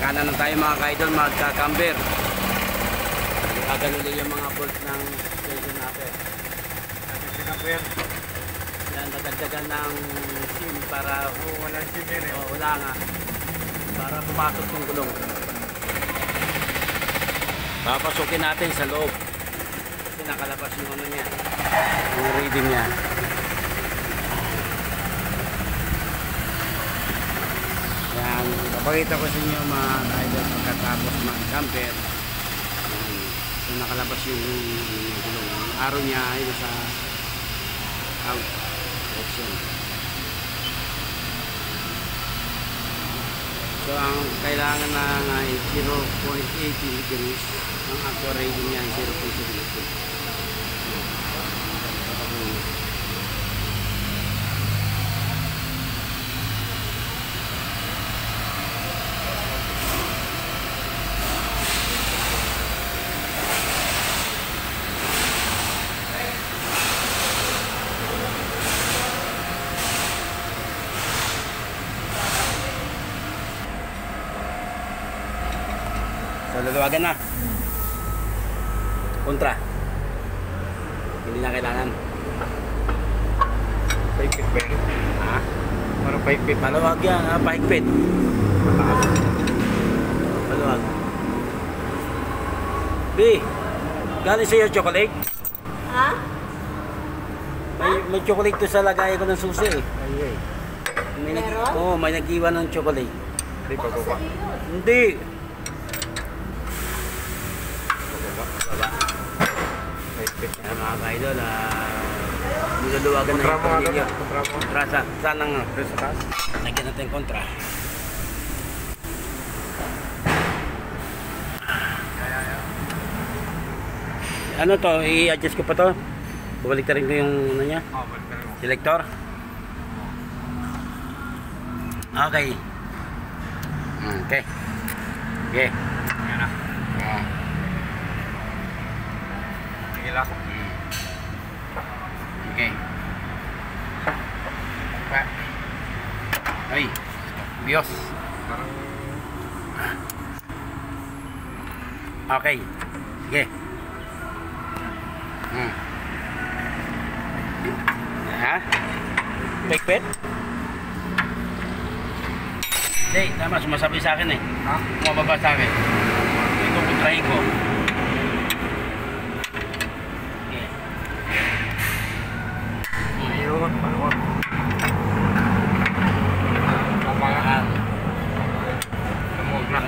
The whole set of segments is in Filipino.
Nagkana na tayo mga ka-idol, magka-camber. Nagkagan ulit yung mga bolt ng station natin. Yan, nagdagdagan ng sim para walang sim yun eh. Wala nga. Para pumasok yung gulong. Papasukin natin sa loob. Kasi nakalabas yung ano niya. Yung reading niya. Yan, papakita ko sa inyo mga ka-idol pagkatapos mag-camper. So nakalabas yung gulong. Ang araw niya ay nasa out option. So ang kailangan na ay 0.80 degrees. Ang actual reading niya ay 0.72. So, luluwagan na. Kontra. Hindi na kailangan. Pahigpit ba yun? Ha? Parang pahigpit. Maluwag yan, ha? Pahigpit. Maluwag. B, galing sa'yo chocolate? Ha? May chocolate to sa lagay ko ng susi eh. Ay, Meron? May nag-iwan ng chocolate. Hindi pa baba. Hindi. Pahigpit. Yan mga ka-idol, niluluwagan na yung tornilyo. Kontra sa saan ang Sa taas? lagyan natin kontra. Ano to? I-adjust ko pa to? Bumalik rin ko yung ano niya? Oo, balik na rin mo. Selector? Okay. Okay. Okay. Yan na. Tigil ako. Okay. Ay. Bios. Parang Okay. Sige. Ha? Pekpet? Hindi, tama. Sumasabi sa akin eh. ha? Bumababa sa akin. Ito kontrahin ko. Okay. Ayun, paluwag. Pamangaan. Lumuwag na.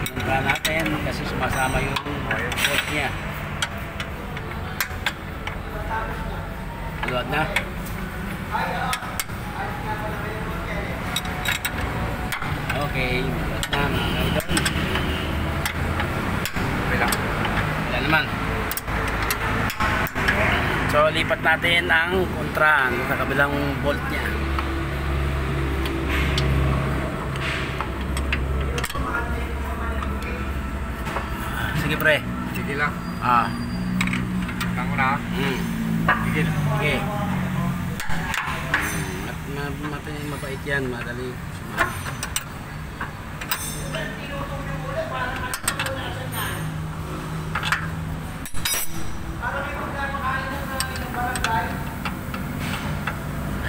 Punta natin kasi sumasama yung bolt niya. Luwag na. Okay, luwag na mga idol. Bila. Wala naman. So lipat natin ang kontra sa kabilang bolt niya. Sige pre. Sige lang. Lang ko na. Tigil. Okay. Mabait yan, madali.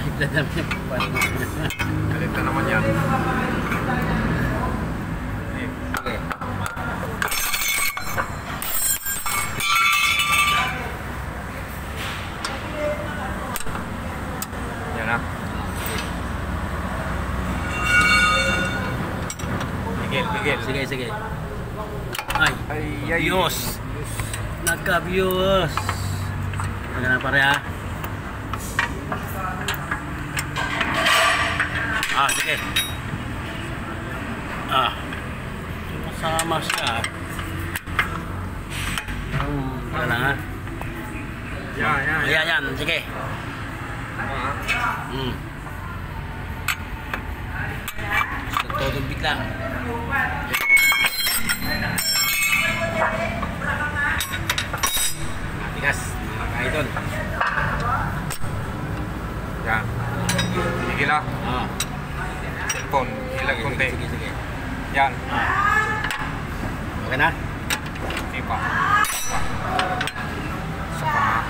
Higla naman yung papain. Galit na naman yan. Okay. Yan na. Tigil. Sige, sige. Ay, Ay. Diyos. Nagka-Diyos. Ano na pare ha? Sige. Sumasama siya. Wala lang ha? Yan. Yan. Sige. Todo bigla. Matigas, mga ka-idol. Yan. Tigil ah. Ah. Cellphone. Ilag konti. Sige. Yan. Okay na? Sige pa. Isa pa.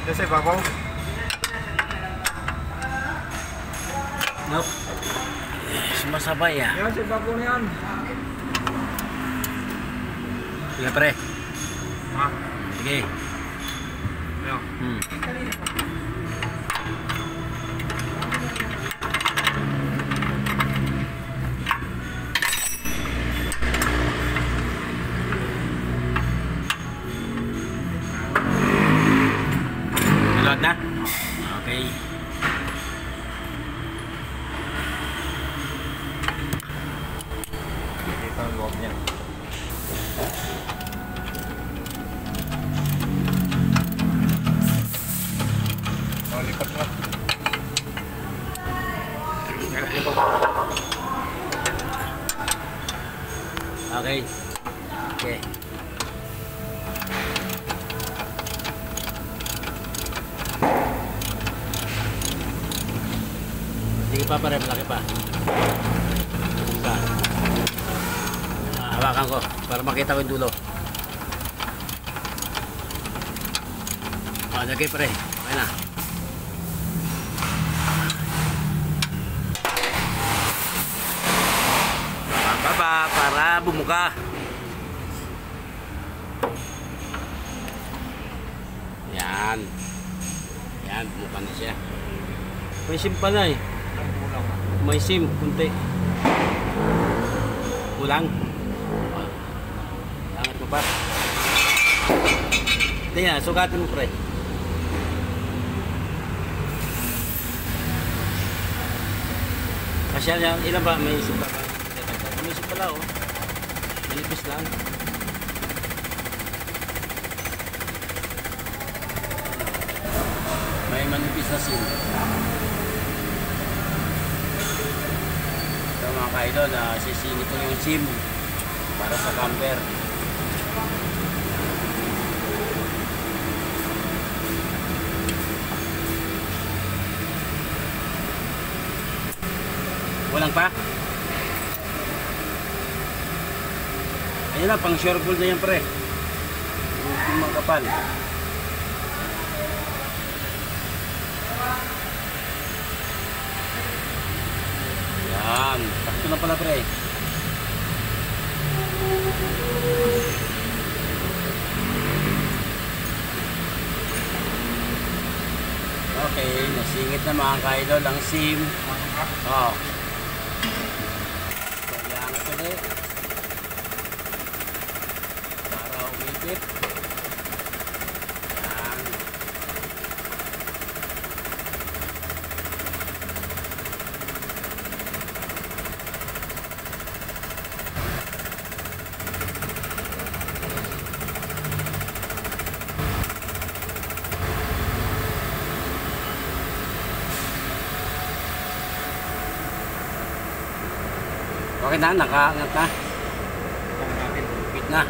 Diyan sa ibabaw. Nope. Sumasabay ah. Yan sa ibabaw na yan. Sige pre. Ha? Sige. Yan. Nalod na? Okay. Dito ang loob niya. Oh, lipat mo. Okay. Okay. Sige pa pare, malaki pa. Isa. Hawakan ko para makita ko yung dulo. Lagay pare. Okay na. Baba para bumuka. Yan. Yan, bumuka na siya. May sim pa na eh. May sim, kunti. Kulang. Angat mo pa. Hindi yan, sugatin mo pre. Kasi yan, ilan ba? May sim pa ba? May sim pala oh. Manipis lang. May manipis na sim. Ito mga kaidol, sisingit ko yung sim para sa camper. Walang pa? Ayun na, pang sure ball na yan pre. Yung mga kapal. Yan, takto na pala pre. Okay, nasingit na mga kaidol ang sim. Oh. Kailangan ulit para umipit. Yan. Okay na, nakaangat na. Higpit na.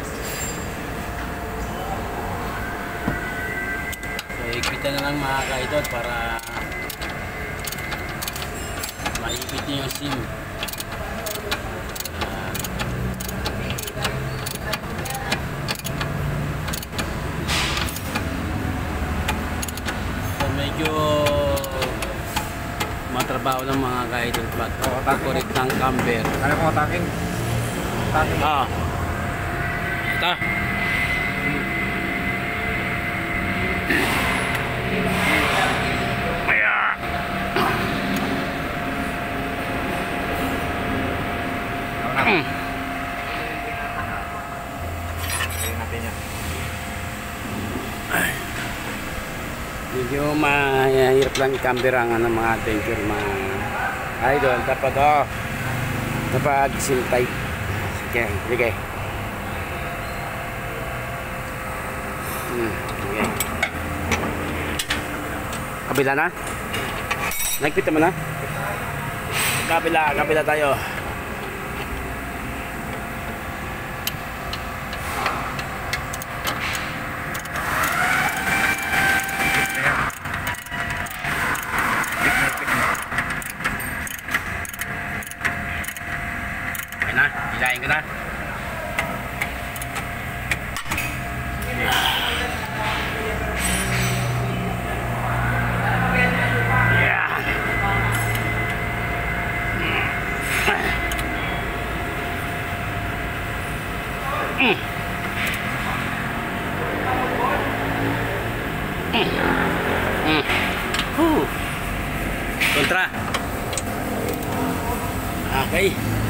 So, higpitan na lang mga kaidol para maipit niyo yung sim. Yan. So, medyo matrabaho ng mga kaidol pag-correct ng camber. Kaya ko atakin. Atakin. Ah. Ito. Kaya natin yan. Medyo mahirap lang i-camber ang mga adventure mga idol. Dapat dapat sim type. Sige, sige. Okay. Kabila na? Nagpita mo na? Kabila tayo. Hilahin ko na. Kontra. Okay.